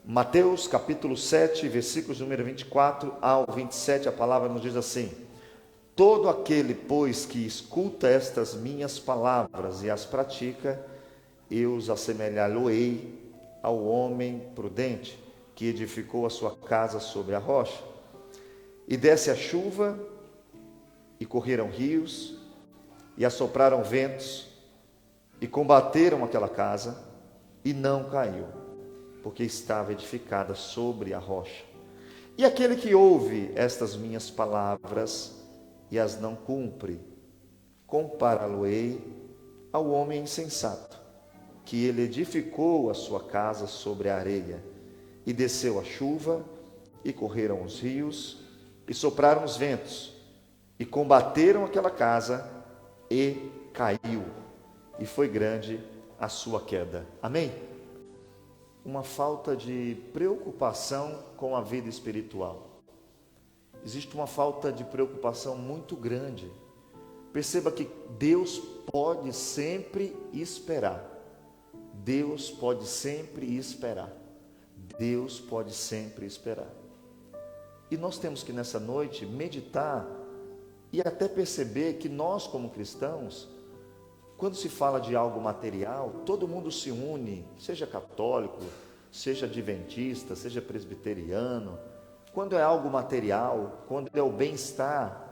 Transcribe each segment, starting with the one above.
Mateus capítulo 7, versículos número 24 ao 27, a palavra nos diz assim: todo aquele, pois, que escuta estas minhas palavras e as pratica, eu os assemelhá-lo-ei ao homem prudente, que edificou a sua casa sobre a rocha. E desce a chuva, e correram rios, e assopraram ventos, e combateram aquela casa, e não caiu, porque estava edificada sobre a rocha. E aquele que ouve estas minhas palavras e as não cumpre, compará-lo-ei ao homem insensato, que ele edificou a sua casa sobre a areia, e desceu a chuva, e correram os rios, e sopraram os ventos, e combateram aquela casa, e caiu, e foi grande a sua queda. Amém? Uma falta de preocupação com a vida espiritual. Existe uma falta de preocupação muito grande. Perceba que Deus pode sempre esperar. Deus pode sempre esperar. Deus pode sempre esperar. E nós temos que nessa noite meditar e até perceber que nós, como cristãos, quando se fala de algo material, todo mundo se une, seja católico, seja adventista, seja presbiteriano. Quando é algo material, quando é o bem-estar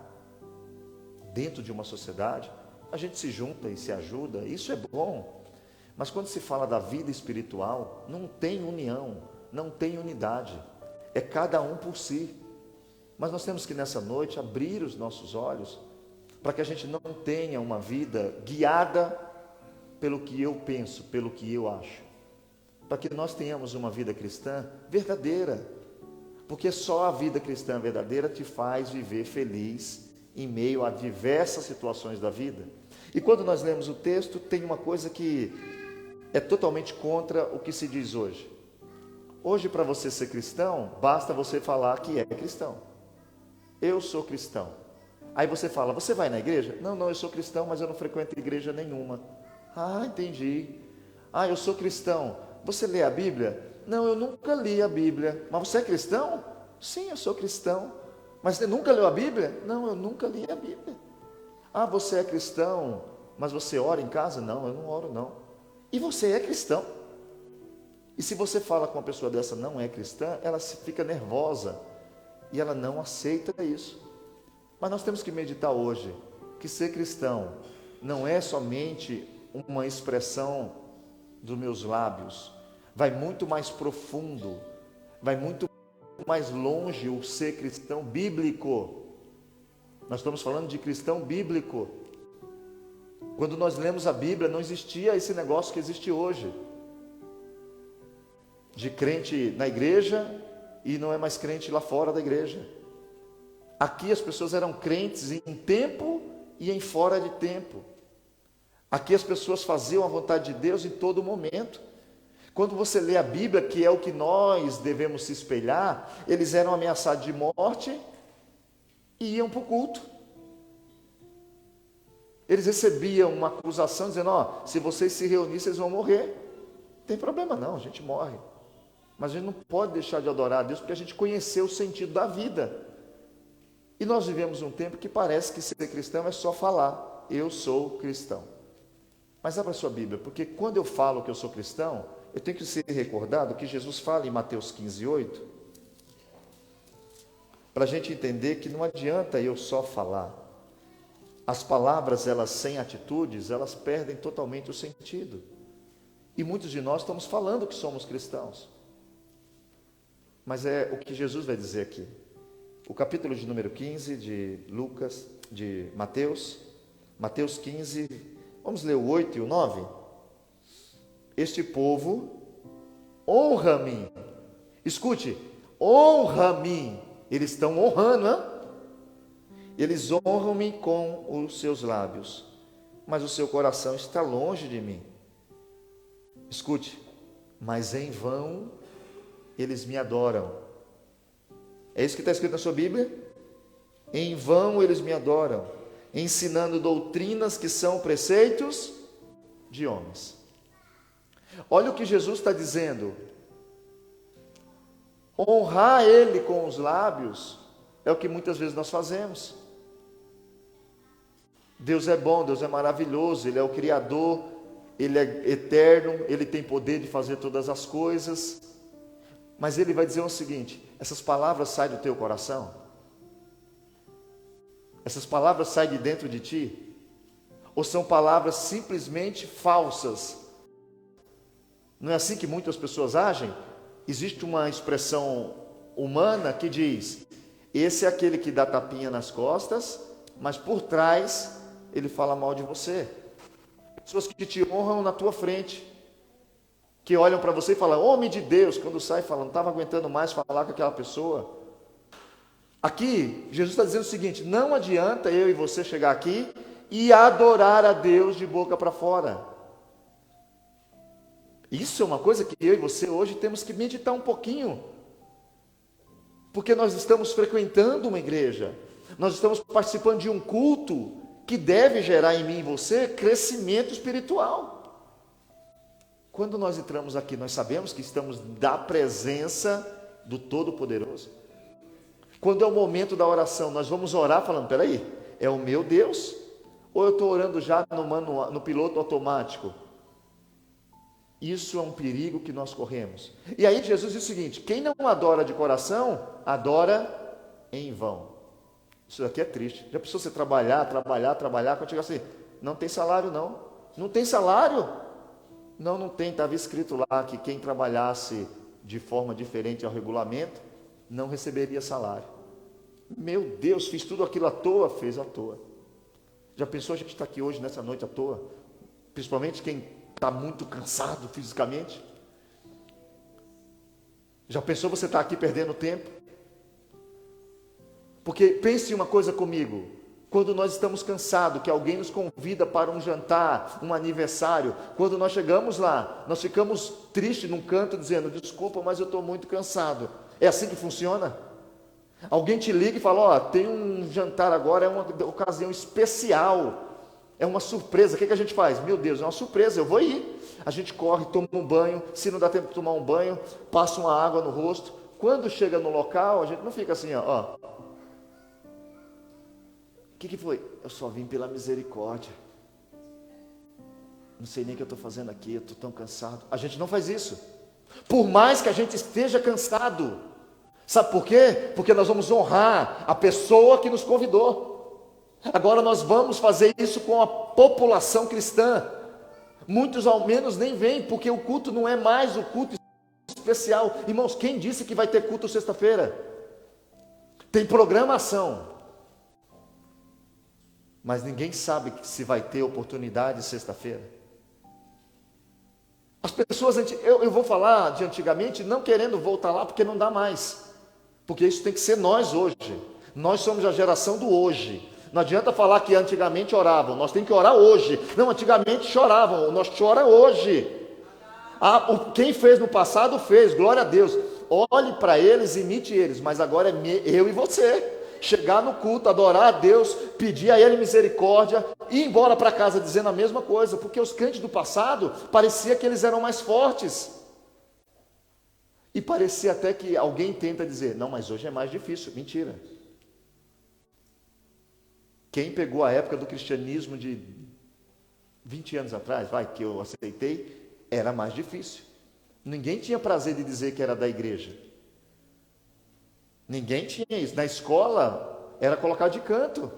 dentro de uma sociedade, a gente se junta e se ajuda, isso é bom. Mas quando se fala da vida espiritual, não tem união, não tem unidade, é cada um por si. Mas nós temos que nessa noite abrir os nossos olhos para que a gente não tenha uma vida guiada pelo que eu penso, pelo que eu acho. Para que nós tenhamos uma vida cristã verdadeira. Porque só a vida cristã verdadeira te faz viver feliz em meio a diversas situações da vida. E quando nós lemos o texto, tem uma coisa que é totalmente contra o que se diz hoje. Hoje, para você ser cristão, basta você falar que é cristão. Eu sou cristão. Aí você fala, você vai na igreja? Não, eu sou cristão, mas eu não frequento igreja nenhuma. Ah, entendi. Ah, eu sou cristão. Você lê a Bíblia? Não, eu nunca li a Bíblia. Mas você é cristão? Sim, eu sou cristão. Mas você nunca leu a Bíblia? Não, eu nunca li a Bíblia. Ah, você é cristão, mas você ora em casa? Não, eu não oro não. E você é cristão. E se você fala com uma pessoa dessa não é cristã, ela fica nervosa e ela não aceita isso. Mas nós temos que meditar hoje que ser cristão não é somente uma expressão dos meus lábios, vai muito mais profundo, vai muito mais longe o ser cristão bíblico. Nós estamos falando de cristão bíblico. Quando nós lemos a Bíblia, não existia esse negócio que existe hoje, de crente na igreja e não é mais crente lá fora da igreja. Aqui as pessoas eram crentes em tempo e em fora de tempo. Aqui as pessoas faziam a vontade de Deus em todo momento. Quando você lê a Bíblia, que é o que nós devemos se espelhar, eles eram ameaçados de morte e iam para o culto. Eles recebiam uma acusação dizendo, se vocês se reunirem, vocês vão morrer. Não tem problema não, a gente morre. Mas a gente não pode deixar de adorar a Deus, porque a gente conheceu o sentido da vida. E nós vivemos um tempo que parece que ser cristão é só falar, eu sou cristão. Mas abra sua Bíblia, porque quando eu falo que eu sou cristão, eu tenho que ser recordado que Jesus fala em Mateus 15, 8, para a gente entender que não adianta eu só falar. As palavras, elas sem atitudes, elas perdem totalmente o sentido. E muitos de nós estamos falando que somos cristãos. Mas é o que Jesus vai dizer aqui. O capítulo de número 15 de Mateus 15, vamos ler o 8 e o 9. Este povo honra-me. Escute, honra-me. Eles estão honrando, hein? Eles honram-me com os seus lábios, mas o seu coração está longe de mim. Escute, mas em vão eles me adoram. É isso que está escrito na sua Bíblia? Em vão eles me adoram, ensinando doutrinas que são preceitos de homens. Olha o que Jesus está dizendo. Honrar Ele com os lábios é o que muitas vezes nós fazemos. Deus é bom, Deus é maravilhoso, Ele é o Criador, Ele é eterno, Ele tem poder de fazer todas as coisas. Mas Ele vai dizer o seguinte: essas palavras saem do teu coração? Essas palavras saem de dentro de ti? Ou são palavras simplesmente falsas? Não é assim que muitas pessoas agem? Existe uma expressão humana que diz: esse é aquele que dá tapinha nas costas, mas por trás ele fala mal de você. Pessoas que te honram na tua frente, que olham para você e falam: homem de Deus, quando sai falando, não estava aguentando mais falar com aquela pessoa. Aqui, Jesus está dizendo o seguinte: não adianta eu e você chegar aqui e adorar a Deus de boca para fora. Isso é uma coisa que eu e você hoje temos que meditar um pouquinho, porque nós estamos frequentando uma igreja, nós estamos participando de um culto que deve gerar em mim e você crescimento espiritual. Quando nós entramos aqui, nós sabemos que estamos da presença do Todo-Poderoso. Quando é o momento da oração, nós vamos orar falando: peraí, é o meu Deus? Ou eu estou orando já no piloto automático? Isso é um perigo que nós corremos. E aí Jesus diz o seguinte: quem não adora de coração, adora em vão. Isso aqui é triste. Já precisou você trabalhar, quando chega assim: não tem salário não. Não tem salário? Não tem. Estava escrito lá que quem trabalhasse de forma diferente ao regulamento não receberia salário. Meu Deus, fiz tudo aquilo à toa? Fez à toa. Já pensou a gente estar aqui hoje, nessa noite, à toa? Principalmente quem está muito cansado fisicamente. Já pensou você estar aqui perdendo tempo? Porque pense uma coisa comigo: quando nós estamos cansados, que alguém nos convida para um jantar, um aniversário, quando nós chegamos lá, nós ficamos tristes num canto dizendo: desculpa, mas eu estou muito cansado. É assim que funciona? Alguém te liga e fala: ó, tem um jantar agora, é uma ocasião especial, é uma surpresa. O que a gente faz? Meu Deus, é uma surpresa, eu vou ir. A gente corre, toma um banho, se não dá tempo de tomar um banho, passa uma água no rosto. Quando chega no local, a gente não fica assim, ó. O que foi? Eu só vim pela misericórdia. Não sei nem o que eu estou fazendo aqui, eu estou tão cansado. A gente não faz isso. Por mais que a gente esteja cansado. Sabe por quê? Porque nós vamos honrar a pessoa que nos convidou. Agora nós vamos fazer isso com a população cristã. Muitos ao menos nem vêm, porque o culto não é mais o culto especial. Irmãos, quem disse que vai ter culto sexta-feira? Tem programação. Mas ninguém sabe se vai ter oportunidade sexta-feira. As pessoas, eu vou falar de antigamente, não querendo voltar lá, porque não dá mais. Porque isso tem que ser nós hoje. Nós somos a geração do hoje. Não adianta falar que antigamente oravam, nós temos que orar hoje. Não, antigamente choravam, nós chora hoje. Quem fez no passado fez, glória a Deus. Olhe para eles, imite eles, mas agora é eu e você. Chegar no culto, adorar a Deus, pedir a Ele misericórdia e ir embora para casa dizendo a mesma coisa, porque os crentes do passado parecia que eles eram mais fortes. E parecia até que alguém tenta dizer: não, mas hoje é mais difícil. Mentira. Quem pegou a época do cristianismo de 20 anos atrás, que eu aceitei, era mais difícil. Ninguém tinha prazer de dizer que era da igreja. Ninguém tinha isso. Na escola era colocado de canto.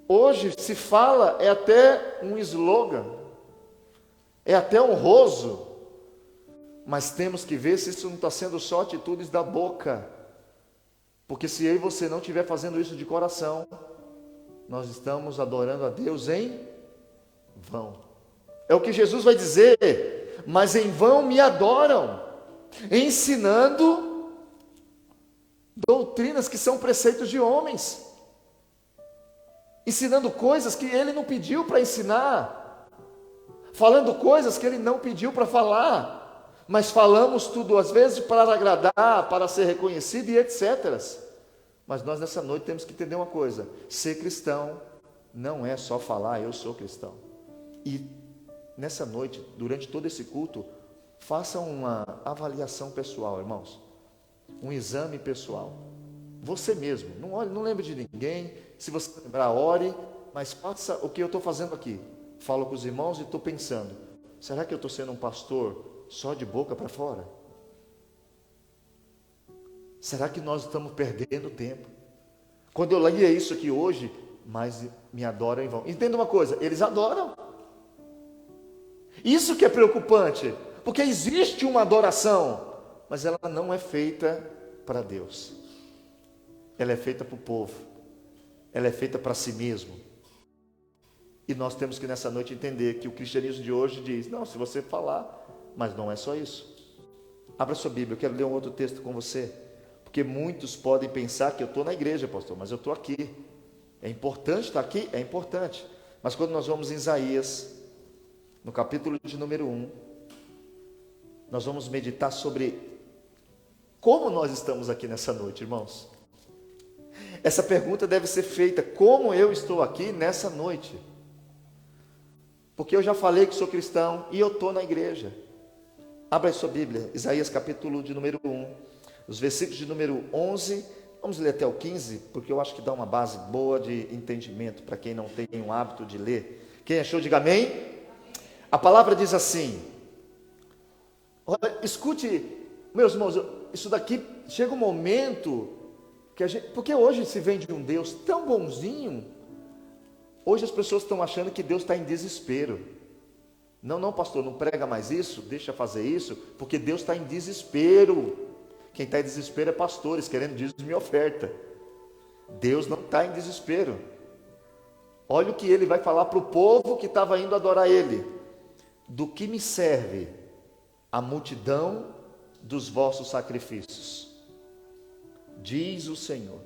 Hoje se fala, é até um slogan, é até honroso, mas temos que ver se isso não está sendo só atitudes da boca. Porque se eu e você não estiver fazendo isso de coração, nós estamos adorando a Deus em vão. É o que Jesus vai dizer: mas em vão me adoram, ensinando doutrinas que são preceitos de homens, ensinando coisas que Ele não pediu para ensinar, falando coisas que Ele não pediu para falar, mas falamos tudo às vezes para agradar, para ser reconhecido e etc. Mas nós nessa noite temos que entender uma coisa: ser cristão não é só falar eu sou cristão. E nessa noite, durante todo esse culto, Faça uma avaliação pessoal, irmãos. Um exame pessoal. Você mesmo. Não olhe, não lembre de ninguém. Se você lembrar, ore. Mas faça o que eu estou fazendo aqui. Falo com os irmãos e estou pensando. Será que eu estou sendo um pastor só de boca para fora? Será que nós estamos perdendo tempo? Quando eu lia isso aqui hoje, mas me adoram em vão. Entenda uma coisa, eles adoram. Isso que é preocupante, porque existe uma adoração, mas ela não é feita para Deus. Ela é feita para o povo. Ela é feita para si mesmo. E nós temos que nessa noite entender que o cristianismo de hoje diz, não, se você falar, mas não é só isso. Abra sua Bíblia, eu quero ler um outro texto com você. Porque muitos podem pensar que eu estou na igreja, pastor, mas eu estou aqui. É importante estar aqui? É importante. Mas quando nós vamos em Isaías, no capítulo de número 1, nós vamos meditar sobre como nós estamos aqui nessa noite, irmãos. Essa pergunta deve ser feita, como eu estou aqui nessa noite? Porque eu já falei que sou cristão e eu estou na igreja. Abra a sua Bíblia, Isaías capítulo de número 1. Os versículos de número 11, vamos ler até o 15, porque eu acho que dá uma base boa de entendimento para quem não tem um hábito de ler. Quem achou, diga amém. A palavra diz assim, olha, escute, meus irmãos, isso daqui chega um momento que a gente, porque hoje se vem de um Deus tão bonzinho, hoje as pessoas estão achando que Deus está em desespero. Não, pastor, não prega mais isso, deixa fazer isso, porque Deus está em desespero. Quem está em desespero é pastores, querendo dízimo e oferta. Deus não está em desespero. Olha o que ele vai falar para o povo que estava indo adorar ele. Do que me serve a multidão dos vossos sacrifícios? Diz o Senhor,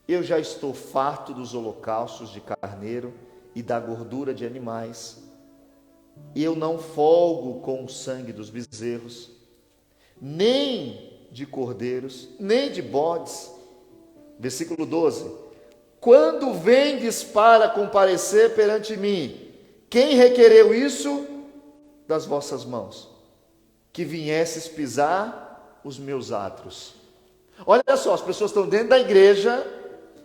eu já estou farto dos holocaustos de carneiro e da gordura de animais. Eu não folgo com o sangue dos bezerros, nem de cordeiros, nem de bodes. Versículo 12. Quando vendes para comparecer perante mim, quem requereu isso? Das vossas mãos, que viesses pisar os meus átrios. Olha só, as pessoas estão dentro da igreja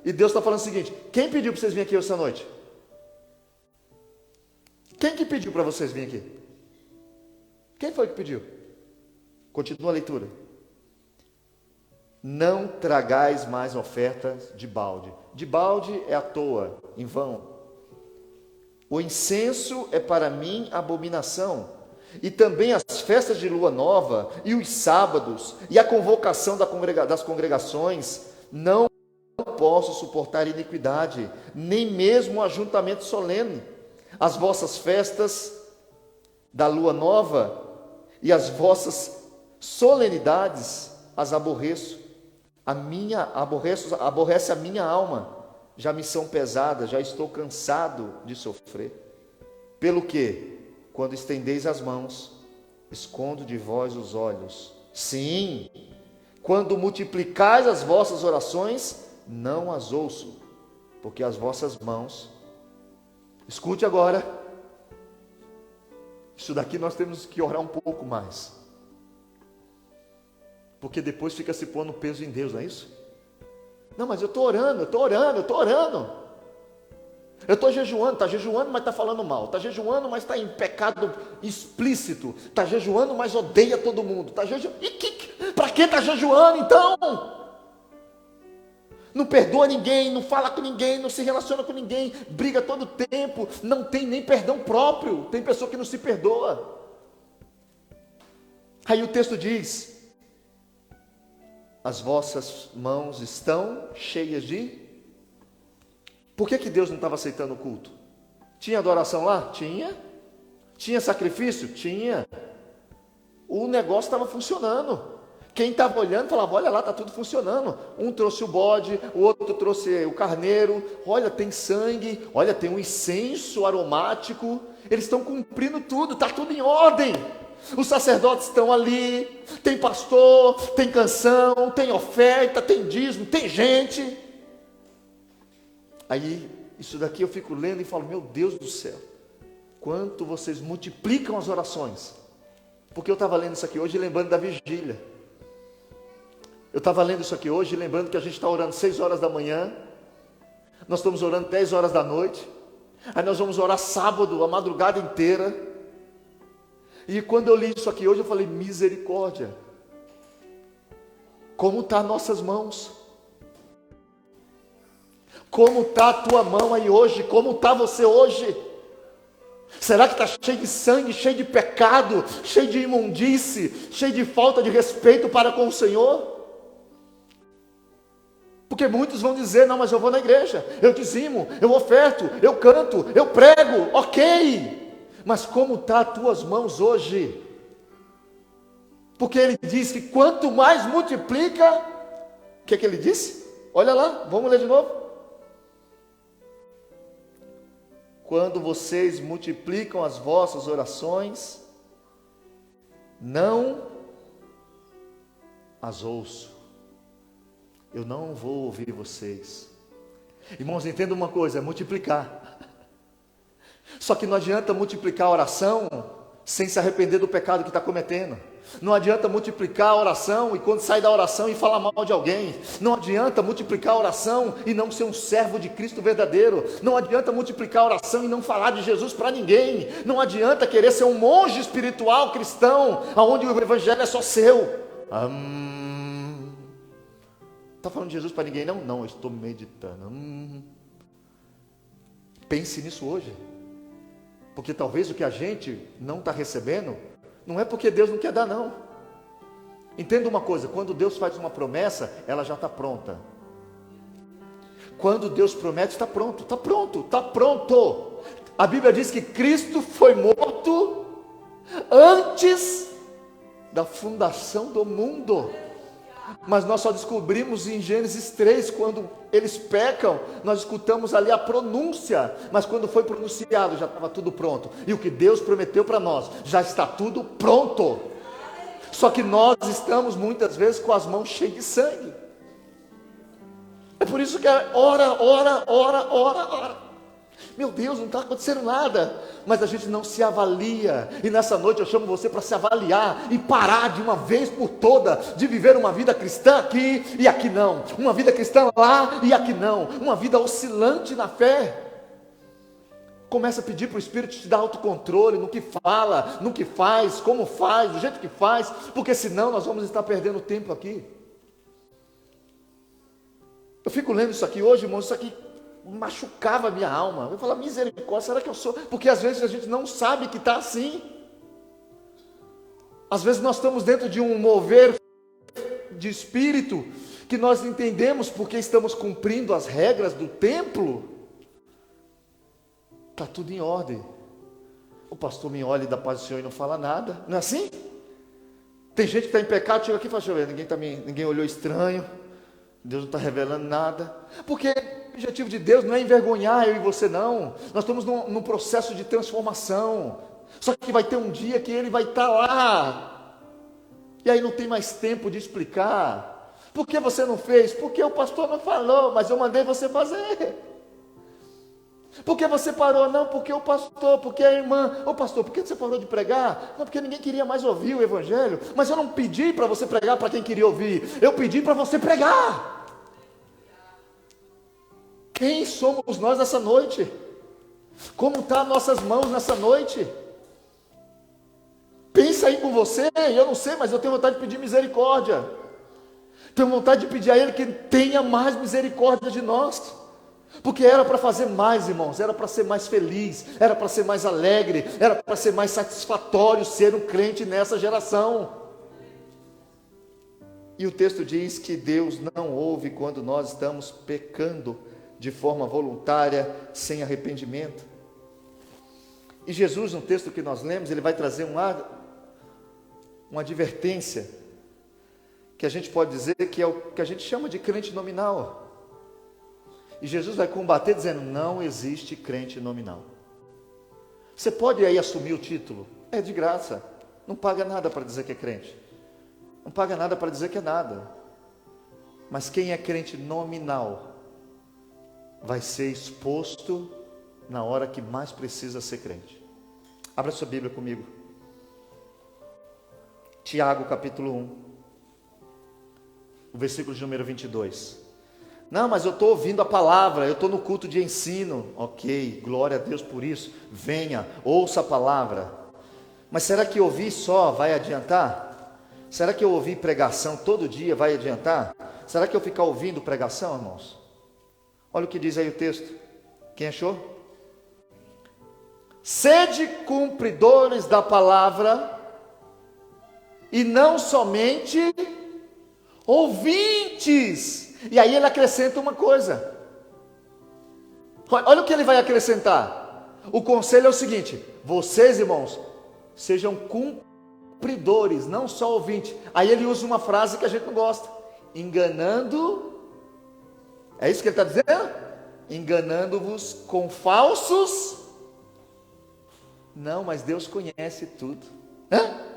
e Deus está falando o seguinte, quem pediu para vocês virem aqui essa noite? Quem que pediu para vocês virem aqui? Quem foi que pediu? Continua a leitura. Não tragais mais ofertas de balde. De balde é à toa, em vão. O incenso é para mim abominação. E também as festas de lua nova, e os sábados, e a convocação das congregações. Não posso suportar iniquidade, nem mesmo o ajuntamento solene. As vossas festas da lua nova e as vossas solenidades as aborreço. Aborrece a minha alma, já me são pesadas, já estou cansado de sofrer. Pelo que, quando estendeis as mãos, escondo de vós os olhos. Sim, quando multiplicais as vossas orações, não as ouço, porque as vossas mãos, escute agora, isso daqui nós temos que orar um pouco mais. Porque depois fica se pondo peso em Deus, não é isso? Não, mas eu estou orando. Eu estou jejuando, está jejuando, mas está falando mal. Está jejuando, mas está em pecado explícito. Está jejuando, mas odeia todo mundo. Está jejuando. Para que está jejuando então? Não perdoa ninguém, não fala com ninguém, não se relaciona com ninguém, briga todo tempo, não tem nem perdão próprio. Tem pessoa que não se perdoa. Aí o texto diz: as vossas mãos estão cheias de... Por que Deus não estava aceitando o culto? Tinha adoração lá? Tinha. Tinha sacrifício? Tinha. O negócio estava funcionando. Quem estava olhando falava, olha lá, está tudo funcionando. Um trouxe o bode, o outro trouxe o carneiro. Olha, tem sangue. Olha, tem um incenso aromático. Eles estão cumprindo tudo, está tudo em ordem. Os sacerdotes estão ali, tem pastor, tem canção, tem oferta, tem dízimo, tem gente. Aí, isso daqui eu fico lendo e falo, meu Deus do céu, quanto vocês multiplicam as orações, Porque eu estava lendo isso aqui hoje e lembrando da vigília. Eu estava lendo isso aqui hoje e lembrando que a gente está orando 6 horas da manhã. Nós estamos orando 10 horas da noite. Aí nós vamos orar sábado, a madrugada inteira. E quando eu li isso aqui hoje, eu falei, misericórdia. Como está nossas mãos? Como está a tua mão aí hoje? Como está você hoje? Será que está cheio de sangue, cheio de pecado, cheio de imundície, cheio de falta de respeito para com o Senhor? Porque muitos vão dizer, não, mas eu vou na igreja, eu dizimo, eu oferto, eu canto, eu prego, ok. Mas como está as tuas mãos hoje? Porque ele diz que quanto mais multiplica, o que ele disse? Olha lá, vamos ler de novo. Quando vocês multiplicam as vossas orações, não as ouço. Eu não vou ouvir vocês. Irmãos, entenda uma coisa, é multiplicar. Só que não adianta multiplicar a oração sem se arrepender do pecado que está cometendo. Não adianta multiplicar a oração e quando sai da oração e falar mal de alguém. Não adianta multiplicar a oração e não ser um servo de Cristo verdadeiro. Não adianta multiplicar a oração e não falar de Jesus para ninguém. Não adianta querer ser um monge espiritual cristão, onde o evangelho é só seu. Está falando de Jesus para ninguém? Não, não, eu estou meditando. Pense nisso hoje. Porque talvez o que a gente não está recebendo, não é porque Deus não quer dar, não. Entenda uma coisa, quando Deus faz uma promessa, ela já está pronta. Quando Deus promete, está pronto, está pronto, está pronto. A Bíblia diz que Cristo foi morto antes da fundação do mundo. Mas nós só descobrimos em Gênesis 3, quando eles pecam, nós escutamos ali a pronúncia, mas quando foi pronunciado já estava tudo pronto, e o que Deus prometeu para nós, já está tudo pronto, só que nós estamos muitas vezes com as mãos cheias de sangue. É por isso que é ora. Meu Deus, não está acontecendo nada, mas a gente não se avalia, e nessa noite eu chamo você para se avaliar, e parar de uma vez por toda, de viver uma vida cristã aqui e aqui não, uma vida cristã lá e aqui não, uma vida oscilante na fé. Começa a pedir para o Espírito te dar autocontrole no que fala, no que faz, como faz, do jeito que faz, porque senão nós vamos estar perdendo tempo aqui. Eu fico lendo isso aqui hoje, irmão, isso aqui machucava a minha alma. Eu falava, misericórdia, será que eu sou? Porque às vezes a gente não sabe que está assim. Às vezes nós estamos dentro de um mover de espírito, que nós entendemos porque estamos cumprindo as regras do templo. Está tudo em ordem. O pastor me olha e dá paz do Senhor e não fala nada. Não é assim? Tem gente que está em pecado, chega aqui e fala, deixa eu ver, ninguém olhou estranho, Deus não está revelando nada. Porque o objetivo de Deus não é envergonhar eu e você, não. Nós estamos num processo de transformação. Só que vai ter um dia que Ele vai estar lá, e aí não tem mais tempo de explicar. Por que você não fez? Porque o pastor não falou, mas eu mandei você fazer. Por que você parou? Não, porque o pastor, porque a irmã. Ô pastor, por que você parou de pregar? Não, porque ninguém queria mais ouvir o evangelho. Mas eu não pedi para você pregar para quem queria ouvir, eu pedi para você pregar. Quem somos nós nessa noite? Como estão as nossas mãos nessa noite? Pensa aí com você, eu não sei, mas eu tenho vontade de pedir misericórdia. Tenho vontade de pedir a Ele que tenha mais misericórdia de nós. Porque era para fazer mais, irmãos, era para ser mais feliz, era para ser mais alegre, era para ser mais satisfatório ser um crente nessa geração. E o texto diz que Deus não ouve quando nós estamos pecando de forma voluntária, sem arrependimento. E Jesus, no texto que nós lemos, ele vai trazer uma advertência, que a gente pode dizer que é o que a gente chama de crente nominal. E Jesus vai combater dizendo, não existe crente nominal. Você pode aí assumir o título, é de graça, não paga nada para dizer que é crente, não paga nada para dizer que é nada. Mas quem é crente nominal vai ser exposto na hora que mais precisa ser crente. Abra sua Bíblia comigo. Tiago capítulo 1, o versículo de número 22. Não, mas eu estou ouvindo a palavra, eu estou no culto de ensino. Ok, glória a Deus por isso. Venha, ouça a palavra. Mas será que ouvir só vai adiantar? Será que eu ouvir pregação todo dia vai adiantar? Será que eu ficar ouvindo pregação, irmãos? Olha o que diz aí o texto. Quem achou? Sede cumpridores da palavra e não somente ouvintes. E aí ele acrescenta uma coisa. Olha o que ele vai acrescentar. O conselho é o seguinte: vocês, irmãos, sejam cumpridores, não só ouvintes. Aí ele usa uma frase que a gente não gosta: enganando. É isso que ele está dizendo? Enganando-vos com falsos. Não, mas Deus conhece tudo. Hã?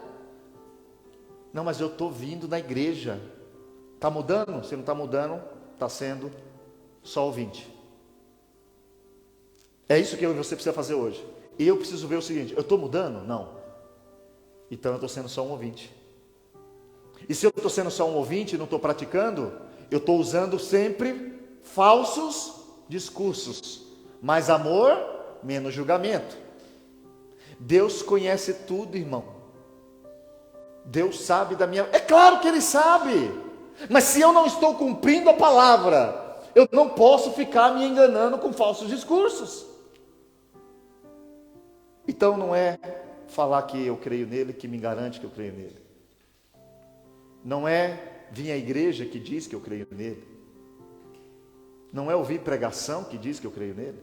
Não, mas eu estou vindo na igreja. Está mudando? Se não está mudando, está sendo só ouvinte. É isso que eu e você precisa fazer hoje. E eu preciso ver o seguinte: eu estou mudando? Não. Então eu estou sendo só um ouvinte. E se eu estou sendo só um ouvinte e não estou praticando, eu estou usando sempre falsos discursos. Mais amor, menos julgamento. Deus conhece tudo, irmão. Deus sabe da minha... É claro que Ele sabe. Mas se eu não estou cumprindo a palavra, eu não posso ficar me enganando com falsos discursos. Então não é falar que eu creio nele que me garante que eu creio nele. Não é vir à igreja que diz que eu creio nele. Não é ouvir pregação que diz que eu creio nele.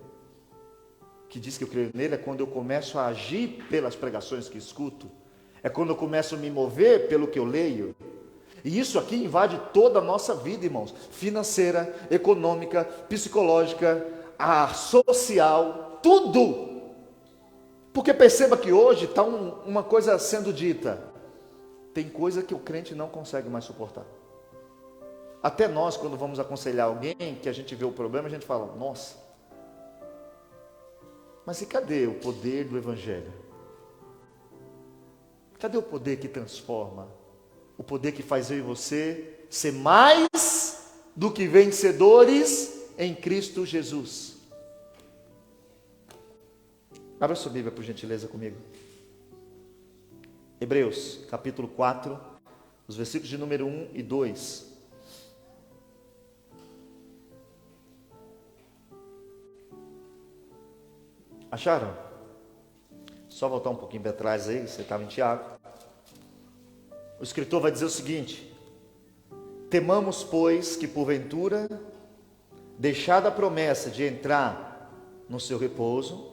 Que diz que eu creio nele é quando eu começo a agir pelas pregações que escuto. É quando eu começo a me mover pelo que eu leio. E isso aqui invade toda a nossa vida, irmãos. Financeira, econômica, psicológica, a social, tudo. Porque perceba que hoje está uma coisa sendo dita. Tem coisa que o crente não consegue mais suportar. Até nós, quando vamos aconselhar alguém, que a gente vê o problema, a gente fala: nossa, mas e cadê o poder do Evangelho? Cadê o poder que transforma? O poder que faz eu e você ser mais do que vencedores em Cristo Jesus. Abra sua Bíblia, por gentileza, comigo. Hebreus, capítulo 4, os versículos de número 1 e 2. Acharam? Só voltar um pouquinho para trás aí, você estava em Tiago. O escritor vai dizer o seguinte: temamos, pois, que porventura, deixada a promessa de entrar no seu repouso,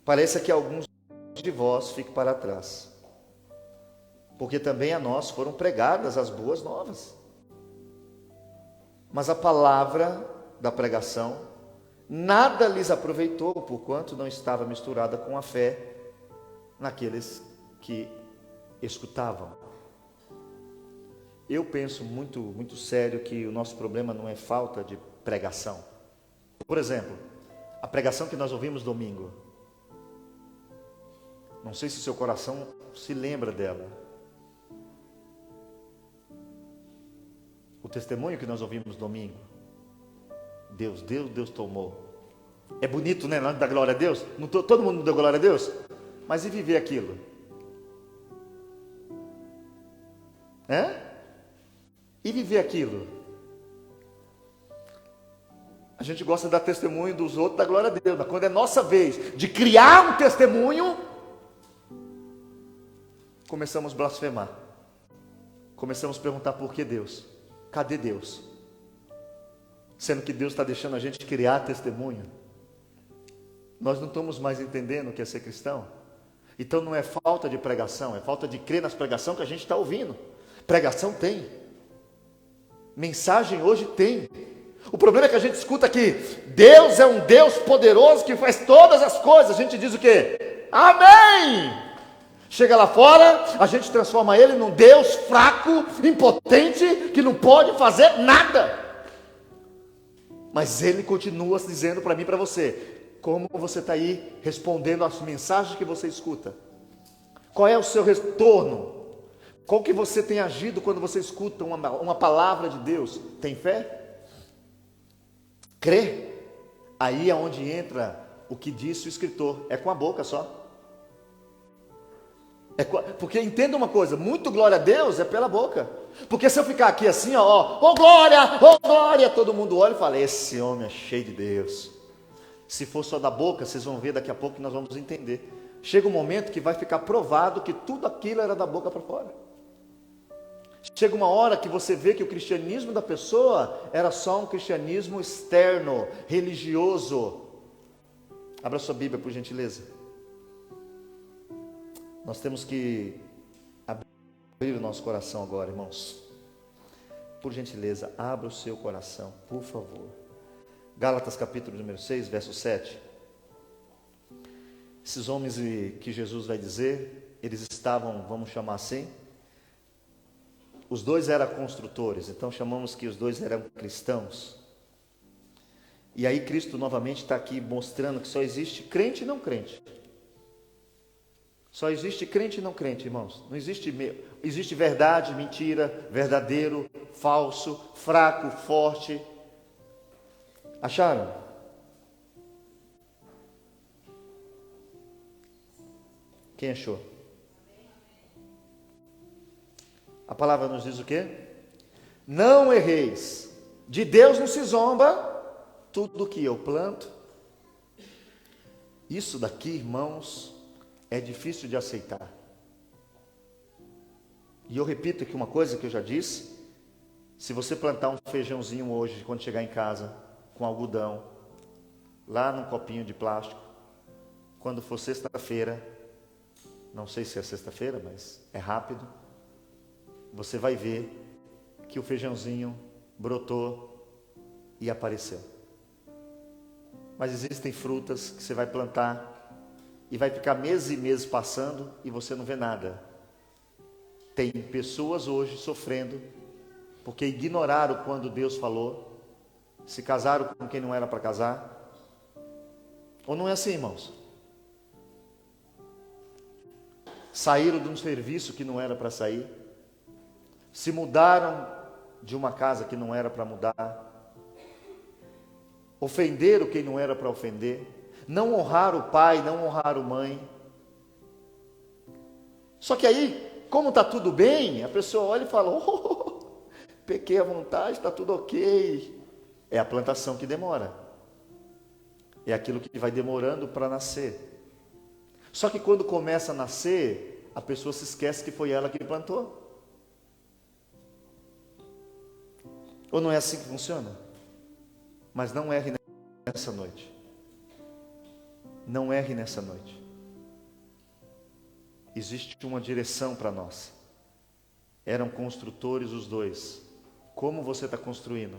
pareça que alguns de vós fiquem para trás. Porque também a nós foram pregadas as boas novas. Mas a palavra da pregação nada lhes aproveitou, porquanto não estava misturada com a fé naqueles que escutavam. Eu penso muito sério que o nosso problema não é falta de pregação. Por exemplo, a pregação que nós ouvimos domingo. Não sei se seu coração se lembra dela. O testemunho que nós ouvimos domingo. Deus tomou. É bonito, né? Nós dá glória a Deus. Não, todo mundo deu glória a Deus. Mas e viver aquilo? E viver aquilo? A gente gosta de dar testemunho dos outros, da glória a Deus. Mas quando é nossa vez de criar um testemunho, começamos a blasfemar. Começamos a perguntar: por que Deus? Cadê Deus? Sendo que Deus está deixando a gente criar testemunho. Nós não estamos mais entendendo o que é ser cristão. Então não é falta de pregação, é falta de crer nas pregações que a gente está ouvindo. Pregação tem. Mensagem hoje tem. O problema é que a gente escuta que Deus é um Deus poderoso que faz todas as coisas. A gente diz o quê? Amém! Chega lá fora, a gente transforma ele num Deus fraco, impotente, que não pode fazer nada. Mas ele continua dizendo para mim e para você: como você está aí respondendo às mensagens que você escuta? Qual é o seu retorno? Qual que você tem agido quando você escuta uma palavra de Deus? Tem fé? Crê? Aí é onde entra o que disse o escritor. É com a boca só. Porque entenda uma coisa, muito glória a Deus é pela boca. Porque se eu ficar aqui assim, ó glória, todo mundo olha e fala, esse homem é cheio de Deus. Se for só da boca, vocês vão ver daqui a pouco que nós vamos entender. Chega um momento que vai ficar provado que tudo aquilo era da boca para fora. Chega uma hora que você vê que o cristianismo da pessoa era só um cristianismo externo, religioso. Abra sua Bíblia, por gentileza. Nós temos que abrir o nosso coração agora, irmãos. Por gentileza, abra o seu coração, por favor. Gálatas capítulo número 6, verso 7. Esses homens que Jesus vai dizer, eles estavam, vamos chamar assim, os dois eram construtores, então chamamos que os dois eram cristãos. E aí Cristo novamente está aqui mostrando que só existe crente e não crente. Só existe crente e não crente, irmãos. Não existe verdade, mentira, verdadeiro, falso, fraco, forte. Acharam? Quem achou? A palavra nos diz o quê? Não erreis. De Deus não se zomba. Tudo que eu planto. Isso daqui, irmãos, é difícil de aceitar. E eu repito aqui uma coisa que eu já disse. Se você plantar um feijãozinho hoje, quando chegar em casa, com algodão, lá num copinho de plástico, quando for sexta-feira, não sei se é sexta-feira, mas é rápido, você vai ver que o feijãozinho brotou e apareceu. Mas existem frutas que você vai plantar e vai ficar meses e meses passando e você não vê nada. Tem pessoas hoje sofrendo porque ignoraram quando Deus falou, se casaram com quem não era para casar. Ou não é assim, irmãos? Saíram de um serviço que não era para sair, se mudaram de uma casa que não era para mudar, ofenderam quem não era para ofender, não honraram o pai, não honraram a mãe. Só que aí, como está tudo bem, a pessoa olha e fala, pequei à vontade, está tudo ok. É a plantação que demora. É aquilo que vai demorando para nascer. Só que quando começa a nascer, a pessoa se esquece que foi ela que plantou. Ou não é assim que funciona? Mas não erre nessa noite. Não erre nessa noite. Existe uma direção para nós. Eram construtores os dois. Como você está construindo?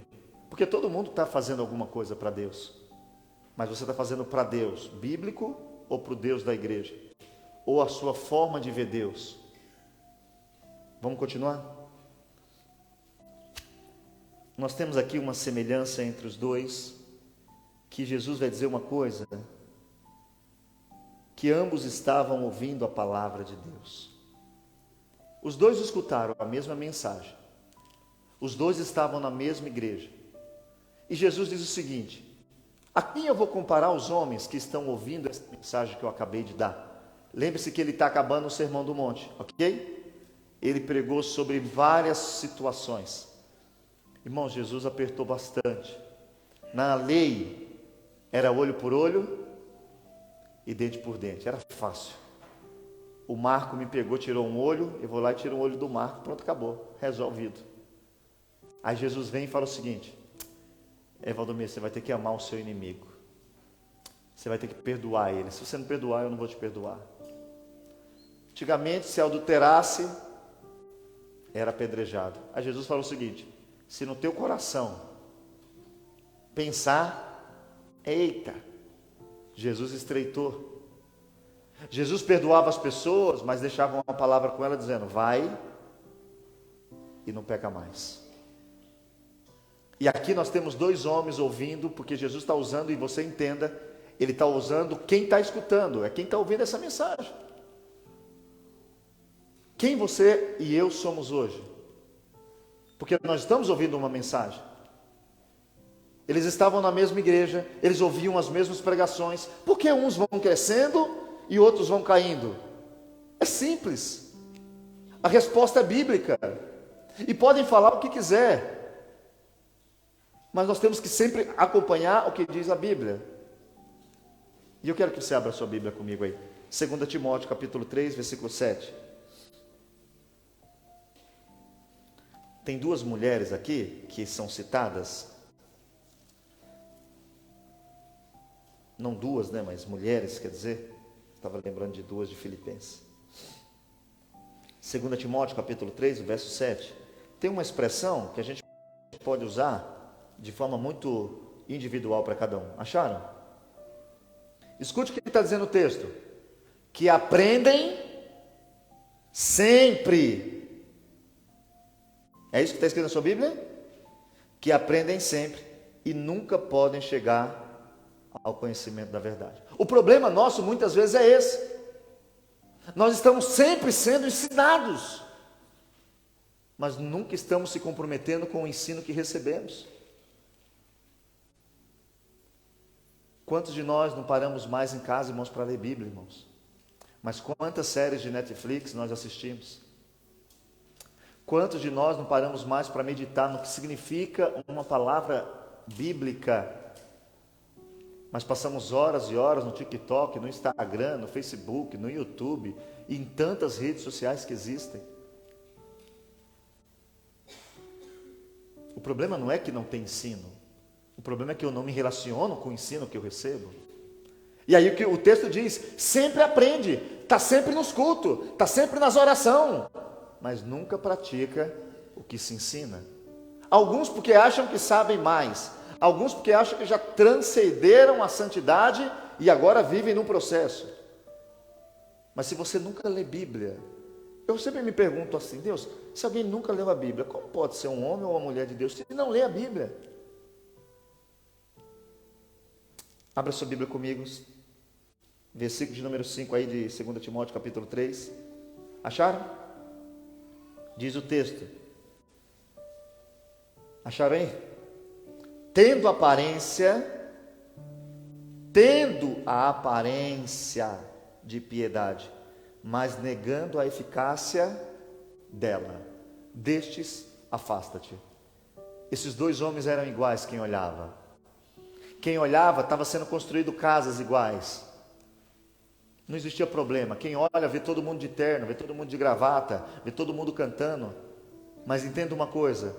Porque todo mundo está fazendo alguma coisa para Deus. Mas você está fazendo para Deus bíblico ou para o Deus da igreja? Ou a sua forma de ver Deus? Vamos continuar? Nós temos aqui uma semelhança entre os dois, que Jesus vai dizer uma coisa, que ambos estavam ouvindo a palavra de Deus. Os dois escutaram a mesma mensagem. Os dois estavam na mesma igreja. E Jesus diz o seguinte: a quem eu vou comparar os homens que estão ouvindo essa mensagem que eu acabei de dar? Lembre-se que ele está acabando o Sermão do Monte, ok? Ele pregou sobre várias situações. Irmão, Jesus apertou bastante. Na lei, era olho por olho e dente por dente. Era fácil. O Marco me pegou, tirou um olho, eu vou lá e tiro um olho do Marco, pronto, acabou, resolvido. Aí Jesus vem e fala o seguinte: Valdomiro, você vai ter que amar o seu inimigo. Você vai ter que perdoar ele. Se você não perdoar, eu não vou te perdoar. Antigamente, se adulterasse, era apedrejado. Aí Jesus falou o seguinte: se no teu coração pensar, eita, Jesus estreitou. Jesus perdoava as pessoas, mas deixava uma palavra com ela dizendo: vai e não peca mais. E aqui nós temos dois homens ouvindo, porque Jesus está usando, e você entenda, ele está usando quem está escutando, é quem está ouvindo essa mensagem. Quem você e eu somos hoje? Porque nós estamos ouvindo uma mensagem. Eles estavam na mesma igreja, eles ouviam as mesmas pregações. Por que uns vão crescendo e outros vão caindo? É simples. A resposta é bíblica. E podem falar o que quiser, mas nós temos que sempre acompanhar o que diz a Bíblia. E eu quero que você abra a sua Bíblia comigo aí. 2 Timóteo capítulo 3, versículo 7. Tem duas mulheres aqui que são citadas. Não duas, né? Mas mulheres, quer dizer. Estava lembrando de duas de Filipenses. 2 Timóteo capítulo 3, verso 7. Tem uma expressão que a gente pode usar de forma muito individual para cada um. Acharam? Escute o que está dizendo o texto. Que aprendem sempre. É isso que está escrito na sua Bíblia? Que aprendem sempre e nunca podem chegar ao conhecimento da verdade. O problema nosso muitas vezes é esse. Nós estamos sempre sendo ensinados, mas nunca estamos se comprometendo com o ensino que recebemos. Quantos de nós não paramos mais em casa, irmãos, para ler Bíblia, irmãos? Mas quantas séries de Netflix nós assistimos? Quantos de nós não paramos mais para meditar no que significa uma palavra bíblica? Mas passamos horas e horas no TikTok, no Instagram, no Facebook, no YouTube e em tantas redes sociais que existem. O problema não é que não tem ensino. O problema é que eu não me relaciono com o ensino que eu recebo. E aí o texto diz, sempre aprende, está sempre nos cultos, está sempre nas orações, mas nunca pratica o que se ensina. Alguns porque acham que sabem mais, alguns porque acham que já transcenderam a santidade e agora vivem num processo. Mas se você nunca lê Bíblia, eu sempre me pergunto assim, Deus, se alguém nunca leu a Bíblia, como pode ser um homem ou uma mulher de Deus se não lê a Bíblia? Abra sua Bíblia comigo, versículo de número 5 aí de 2 Timóteo capítulo 3. Acharam? Diz o texto. Acharam aí? Tendo a aparência de piedade, mas negando a eficácia dela, destes afasta-te. Esses dois homens eram iguais quem olhava. Quem olhava estava sendo construído casas iguais. Não existia problema. Quem olha vê todo mundo de terno, vê todo mundo de gravata, vê todo mundo cantando. Mas entenda uma coisa,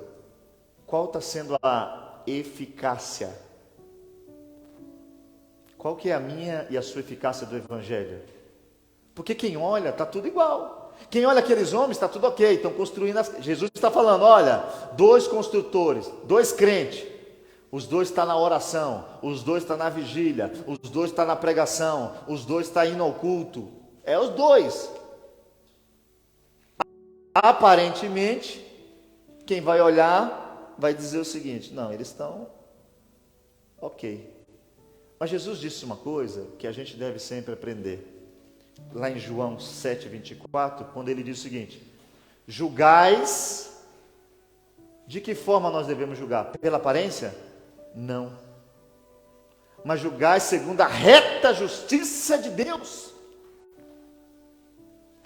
qual está sendo a eficácia? Qual que é a minha e a sua eficácia do Evangelho? Porque quem olha está tudo igual. Quem olha aqueles homens está tudo ok, estão construindo. Jesus está falando, olha, dois construtores, dois crentes. Os dois estão na oração, os dois estão na vigília, os dois estão na pregação, os dois estão indo ao culto. É os dois. Aparentemente, quem vai olhar vai dizer o seguinte, não, eles estão ok. Mas Jesus disse uma coisa que a gente deve sempre aprender. Lá em João 7:24, quando ele diz o seguinte, julgais, de que forma nós devemos julgar? Pela aparência? Não, mas julgai segundo a reta justiça de Deus.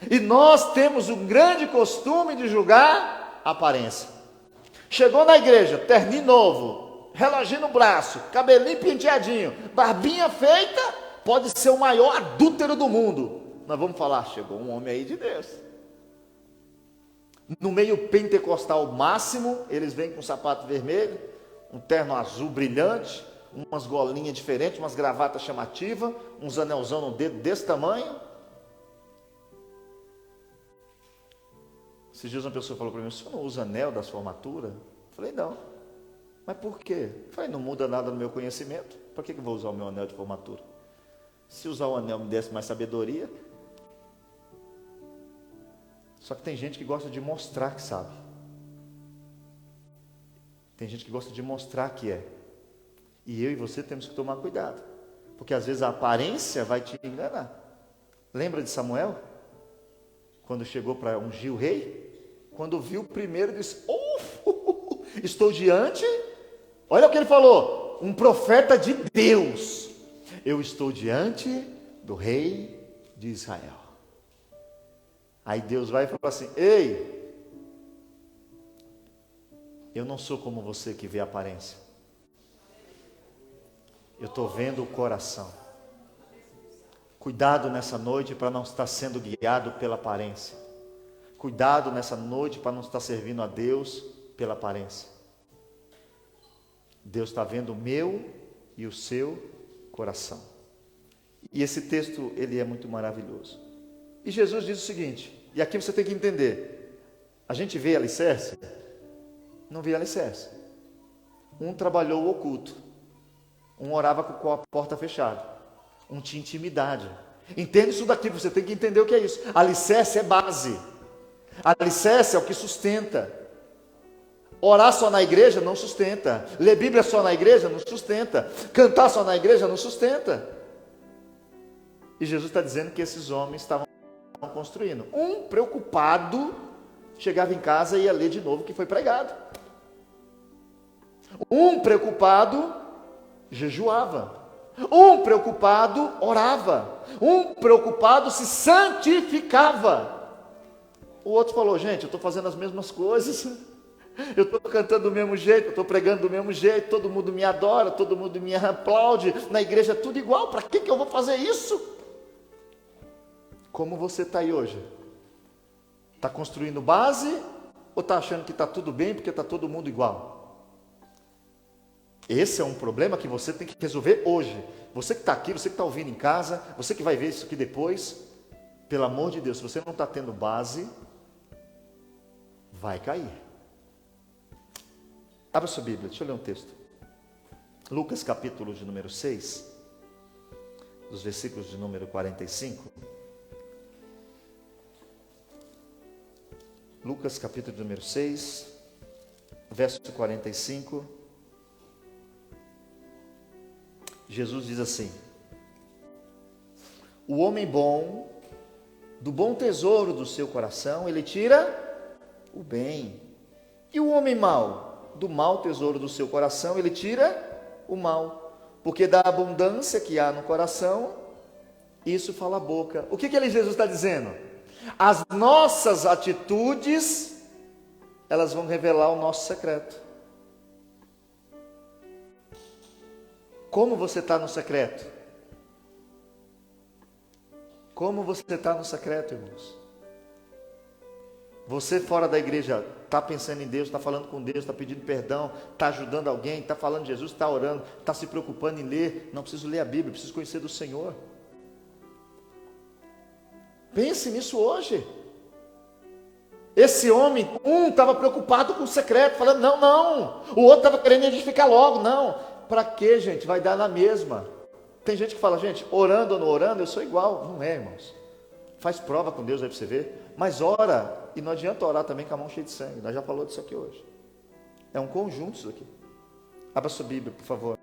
E nós temos um grande costume de julgar a aparência. Chegou na igreja, terninho novo, reloginho no braço, cabelinho penteadinho, barbinha feita, pode ser o maior adúltero do mundo. Nós vamos falar, chegou um homem aí de Deus. No meio pentecostal máximo, eles vêm com um sapato vermelho, um terno azul brilhante, umas golinhas diferentes, umas gravatas chamativas, uns anelzão no dedo desse tamanho. Esses dias uma pessoa falou para mim, o senhor não usa anel das formaturas? Eu falei, não. Mas por quê? Eu falei, não muda nada no meu conhecimento. Para que eu vou usar o meu anel de formatura? Se usar o anel me desse mais sabedoria. Só que tem gente que gosta de mostrar que sabe. Tem gente que gosta de mostrar que é. E eu e você temos que tomar cuidado. Porque às vezes a aparência vai te enganar. Lembra de Samuel? quando chegou para ungir o rei, quando viu o primeiro, disse: estou diante, olha o que ele falou, um profeta de Deus, eu estou diante do rei de Israel. Aí Deus vai e fala assim: ei, eu não sou como você que vê a aparência, eu estou vendo o coração. Cuidado nessa noite para não estar sendo guiado pela aparência. Cuidado nessa noite para não estar servindo a Deus pela aparência. Deus está vendo o meu e o seu coração. E esse texto, ele é muito maravilhoso. E Jesus diz o seguinte, e aqui você tem que entender, a gente vê alicerce? Não vê alicerce. Um trabalhou o oculto, um orava com a porta fechada, um tinha intimidade. Entende isso daqui, você tem que entender o que é isso. Alicerce é base, alicerce é o que sustenta. Orar só na igreja não sustenta, ler Bíblia só na igreja não sustenta, cantar só na igreja não sustenta. E Jesus está dizendo que esses homens estavam construindo. Um preocupado chegava em casa e ia ler de novo o que foi pregado. Um preocupado jejuava. Um preocupado orava. Um preocupado se santificava. O outro falou: gente, eu estou fazendo as mesmas coisas, eu estou cantando do mesmo jeito, eu estou pregando do mesmo jeito, todo mundo me adora, todo mundo me aplaude, na igreja é tudo igual, para que eu vou fazer isso? Como você está aí hoje? Está construindo base ou está achando que está tudo bem porque está todo mundo igual? Esse é um problema que você tem que resolver hoje. Você que está aqui, você que está ouvindo em casa, você que vai ver isso aqui depois, pelo amor de Deus, se você não está tendo base, vai cair. Abra sua Bíblia, deixa eu ler um texto. Lucas capítulo de número 6, dos versículos de número 45. Lucas capítulo de número 6, verso 45. Jesus diz assim: o homem bom, do bom tesouro do seu coração, ele tira o bem. E o homem mau, do mau tesouro do seu coração, ele tira o mal. Porque da abundância que há no coração, isso fala a boca. O que Jesus está dizendo? As nossas atitudes, elas vão revelar o nosso secreto. Como você está no secreto? Como você está no secreto, irmãos? Você fora da igreja está pensando em Deus, está falando com Deus, está pedindo perdão, está ajudando alguém, está falando de Jesus, está orando, está se preocupando em ler. Não preciso ler a Bíblia, preciso conhecer do Senhor. Pense nisso hoje. Esse homem, estava preocupado com o secreto, falando: não. O outro estava querendo edificar logo, não. Para quê, gente? Vai dar na mesma. Tem gente que fala: gente, orando ou não orando, eu sou igual. Não é, irmãos. Faz prova com Deus aí para você ver. Mas ora, e não adianta orar também com a mão cheia de sangue. Nós já falamos disso aqui hoje. É um conjunto isso aqui. Abra sua Bíblia, por favor.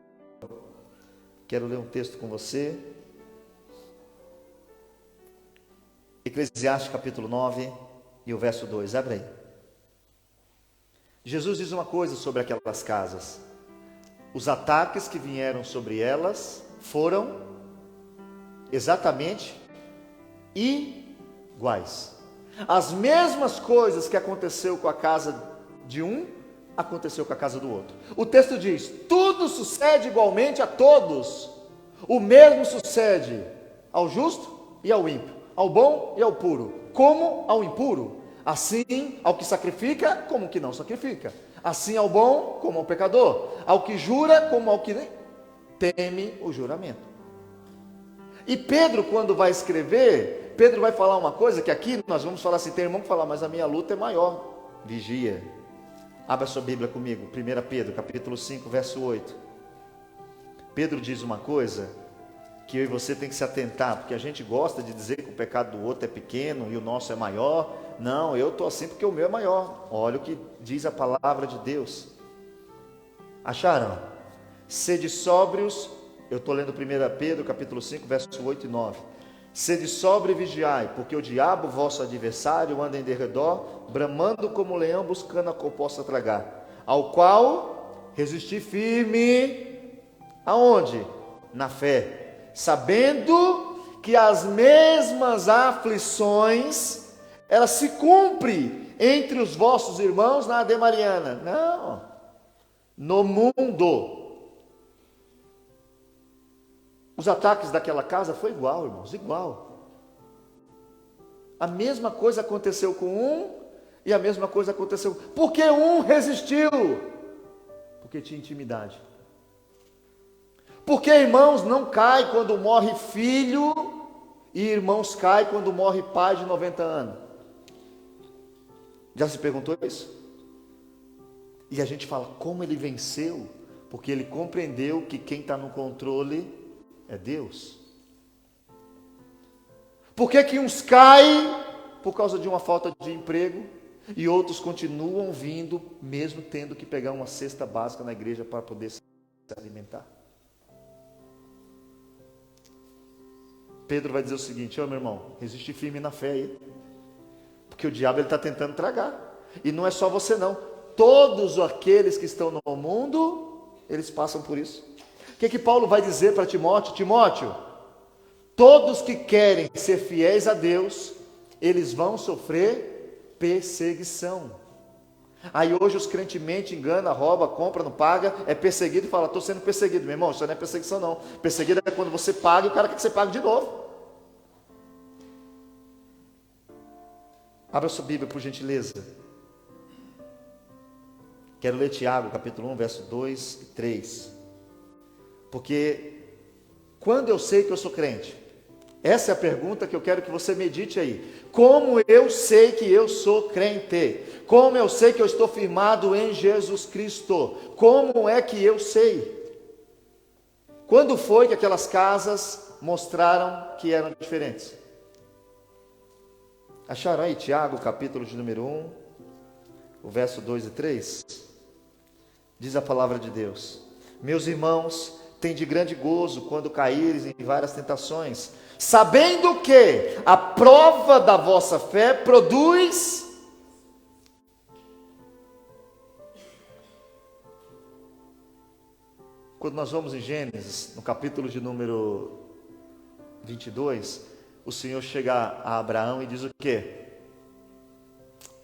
Quero ler um texto com você. Eclesiastes capítulo 9 e o verso 2. Abre aí. Jesus diz uma coisa sobre aquelas casas. Os ataques que vieram sobre elas foram exatamente iguais. As mesmas coisas que aconteceu com a casa de um, aconteceu com a casa do outro. O texto diz: tudo sucede igualmente a todos. O mesmo sucede ao justo e ao ímpio, ao bom e ao puro, como ao impuro. Assim ao que sacrifica, como ao que não sacrifica. Assim ao bom, como ao pecador. Ao que jura, como ao que teme o juramento. E Pedro, quando vai escrever, Pedro vai falar uma coisa que aqui nós vamos falar assim: tem irmão que fala, mas a minha luta é maior. Vigia. Abra sua Bíblia comigo, 1 Pedro, capítulo 5, verso 8. Pedro diz uma coisa que eu e você tem que se atentar, porque a gente gosta de dizer que o pecado do outro é pequeno e o nosso é maior. Não, eu estou assim porque o meu é maior. Olha o que diz a palavra de Deus. Acharam? Sede sóbrios. Eu estou lendo 1 Pedro capítulo 5, verso 8 e 9. Sede sóbrio e vigiai, porque o diabo, vosso adversário, anda em derredor, bramando como leão, buscando a qual possa tragar. Ao qual resisti firme, aonde? Na fé, sabendo que as mesmas aflições, elas se cumprem entre os vossos irmãos na Ade Mariana. Não, no mundo. Os ataques daquela casa foi igual, irmãos, igual. A mesma coisa aconteceu com um e a mesma coisa aconteceu. Por que um resistiu? Porque tinha intimidade. Porque irmãos não cai quando morre filho e irmãos cai quando morre pai de 90 anos. Já se perguntou isso? E a gente fala, como ele venceu? Porque ele compreendeu que quem está no controle é Deus. Por que que uns caem por causa de uma falta de emprego e outros continuam vindo, mesmo tendo que pegar uma cesta básica na igreja para poder se alimentar? Pedro vai dizer o seguinte: meu irmão, resiste firme na fé aí, porque o diabo está tentando tragar, e não é só você não, todos aqueles que estão no mundo, eles passam por isso. O que Paulo vai dizer para Timóteo? Timóteo, todos que querem ser fiéis a Deus, eles vão sofrer perseguição. Aí hoje os crentes mentem, enganam, roubam, compram, não pagam, é perseguido e fala, estou sendo perseguido. Meu irmão, isso não é perseguição não. Perseguido é quando você paga e o cara quer que você pague de novo. Abra sua Bíblia por gentileza. Quero ler Tiago, capítulo 1, verso 2 e 3. Porque quando eu sei que eu sou crente? Essa é a pergunta que eu quero que você medite aí. Como eu sei que eu sou crente? Como eu sei que eu estou firmado em Jesus Cristo? Como é que eu sei? Quando foi que aquelas casas mostraram que eram diferentes? Acharam aí Tiago, capítulo de número 1, o verso 2 e 3? Diz a palavra de Deus: meus irmãos, tende grande gozo quando caíres em várias tentações, sabendo que a prova da vossa fé produz Quando nós vamos em Gênesis, no capítulo de número 22, o Senhor chega a Abraão e diz o quê?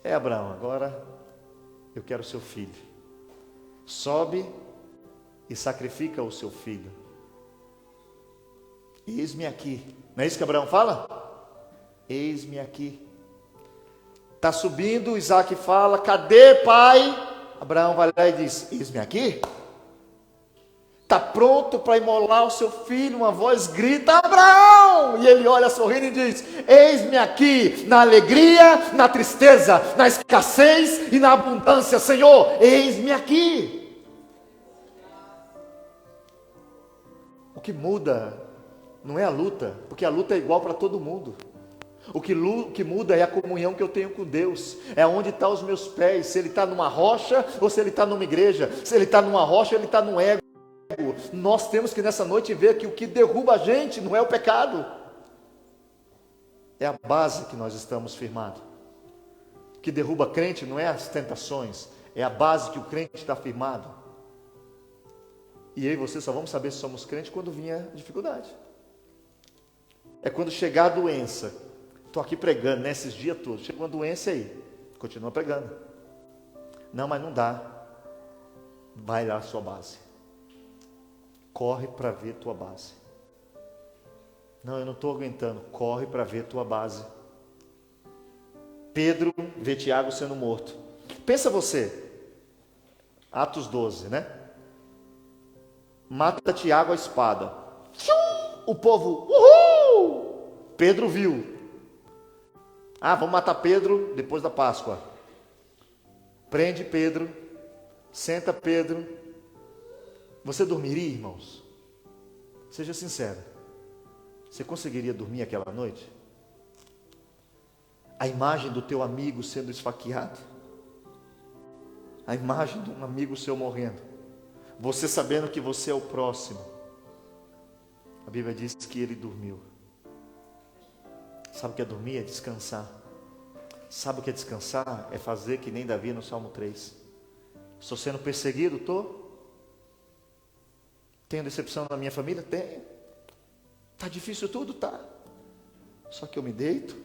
Abraão, agora eu quero seu filho. Sobe e sacrifica o seu filho. Eis-me aqui. Não é isso que Abraão fala? Eis-me aqui. Está subindo, Isaac fala, cadê pai? Abraão vai lá e diz, eis-me aqui. Está pronto para imolar o seu filho, uma voz grita, Abraão! E ele olha sorrindo e diz, eis-me aqui, na alegria, na tristeza, na escassez e na abundância, Senhor, eis-me aqui. O que muda não é a luta, porque a luta é igual para todo mundo. O que muda é a comunhão que eu tenho com Deus, é onde estão os meus pés, se ele está numa rocha ou se ele está numa igreja, se ele está numa rocha ou ele está num ego. Nós temos que nessa noite ver que o que derruba a gente não é o pecado, é a base que nós estamos firmados. O que derruba crente não é as tentações, é a base que o crente está firmado. E eu e você só vamos saber se somos crentes quando vier a dificuldade. É quando chegar a doença. Estou aqui pregando nesses dias todos, chega uma doença aí, continua pregando. Não, mas não dá. Vai lá a sua base. Corre para ver tua base. Não, eu não estou aguentando. Corre para ver tua base. Pedro vê Tiago sendo morto. Pensa você, Atos 12, né? Mata Tiago a espada. O povo, uhul! Pedro viu. Vamos matar Pedro depois da Páscoa. Prende Pedro. Senta Pedro. Você dormiria, irmãos? Seja sincero. Você conseguiria dormir aquela noite? A imagem do teu amigo sendo esfaqueado. A imagem de um amigo seu morrendo. Você sabendo que você é o próximo. A Bíblia diz que ele dormiu. Sabe o que é dormir? É descansar. Sabe o que é descansar? É fazer que nem Davi no Salmo 3. Estou sendo perseguido? Estou. Tenho decepção na minha família? Tenho. Está difícil tudo? Tá. Só que eu me deito,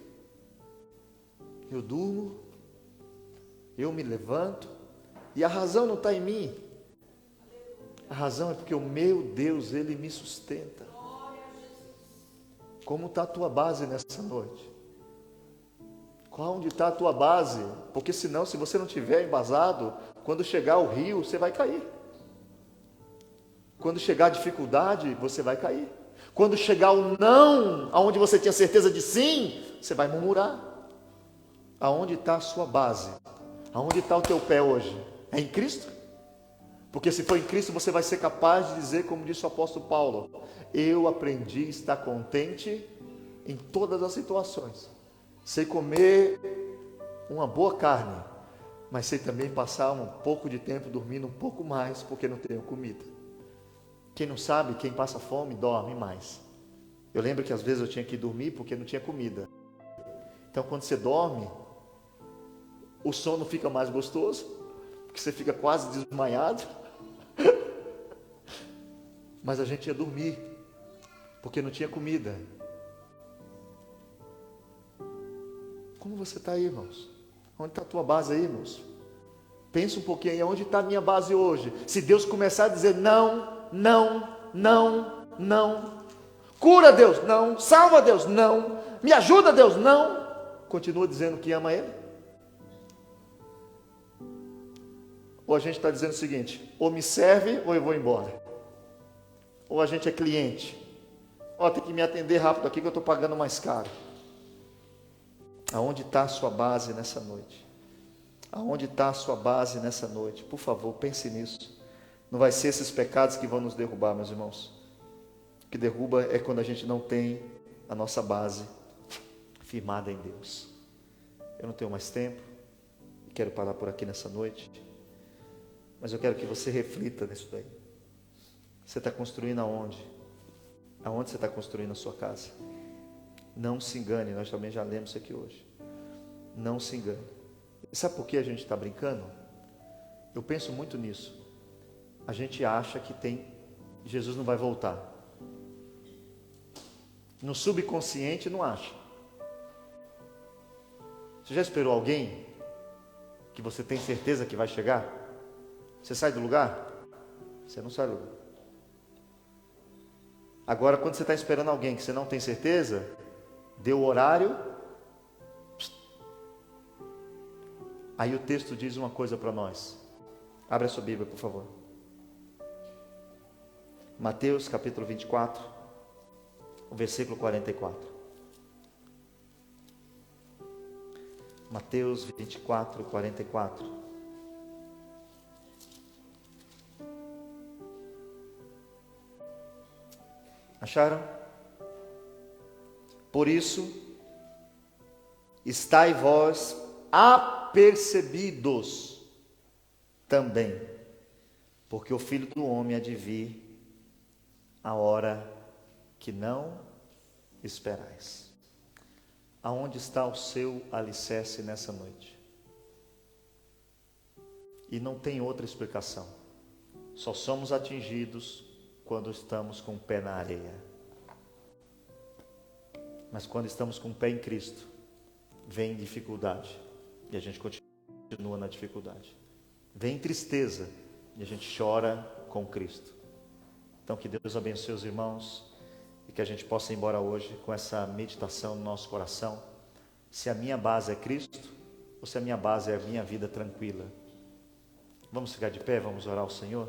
eu durmo, eu me levanto, e a razão não está em mim. A razão é porque o meu Deus, Ele me sustenta. Como está a tua base nessa noite? Onde está a tua base? Porque senão, se você não tiver embasado, quando chegar o rio, você vai cair. Quando chegar a dificuldade, você vai cair. Quando chegar o não, aonde você tinha certeza de sim, você vai murmurar. Aonde está a sua base? Aonde está o teu pé hoje? É em Cristo? Porque se for em Cristo, você vai ser capaz de dizer, como disse o apóstolo Paulo: eu aprendi a estar contente em todas as situações. Sei comer uma boa carne, mas sei também passar um pouco de tempo dormindo um pouco mais, porque não tenho comida. Quem não sabe, quem passa fome, dorme mais. Eu lembro que às vezes eu tinha que dormir porque não tinha comida. Então quando você dorme, o sono fica mais gostoso, porque você fica quase desmaiado. Mas a gente ia dormir, porque não tinha comida. Como você está aí, irmãos? Onde está a tua base aí, irmãos? Pensa um pouquinho aí, onde está a minha base hoje? Se Deus começar a dizer não, não, não, não. Cura, Deus, não. Salva, Deus, não. Me ajuda, Deus, não. Continua dizendo que ama Ele? Ou a gente está dizendo o seguinte: ou me serve ou eu vou embora. Ou a gente é cliente. Ó, tem que me atender rápido aqui que eu estou pagando mais caro. Aonde está a sua base nessa noite? Aonde está a sua base nessa noite? Por favor, pense nisso. Não vai ser esses pecados que vão nos derrubar, meus irmãos. O que derruba é quando a gente não tem a nossa base firmada em Deus. Eu não tenho mais tempo, quero parar por aqui nessa noite, mas eu quero que você reflita nisso daí. Você está construindo aonde? Aonde você está construindo a sua casa? Não se engane, nós também já lemos isso aqui hoje. Não se engane. E sabe por que a gente está brincando? Eu penso muito nisso. A gente acha que Jesus não vai voltar. No subconsciente não acha. Você já esperou alguém que você tem certeza que vai chegar? Você sai do lugar? Você não sai do lugar. Agora, quando você está esperando alguém que você não tem certeza, deu o horário. Aí o texto diz uma coisa para nós. Abre a sua Bíblia, por favor. Mateus capítulo 24, o versículo 44. Mateus 24, 44. Acharam? Por isso, estai vós apercebidos também, porque o Filho do Homem há de vir a hora que não esperais. Aonde está o seu alicerce nessa noite? E não tem outra explicação. Só somos atingidos quando estamos com o pé na areia. Mas quando estamos com o pé em Cristo, vem dificuldade e a gente continua na dificuldade. Vem tristeza e a gente chora com Cristo. Então que Deus abençoe os irmãos e que a gente possa ir embora hoje com essa meditação no nosso coração. Se a minha base é Cristo ou se a minha base é a minha vida tranquila. Vamos ficar de pé, vamos orar ao Senhor.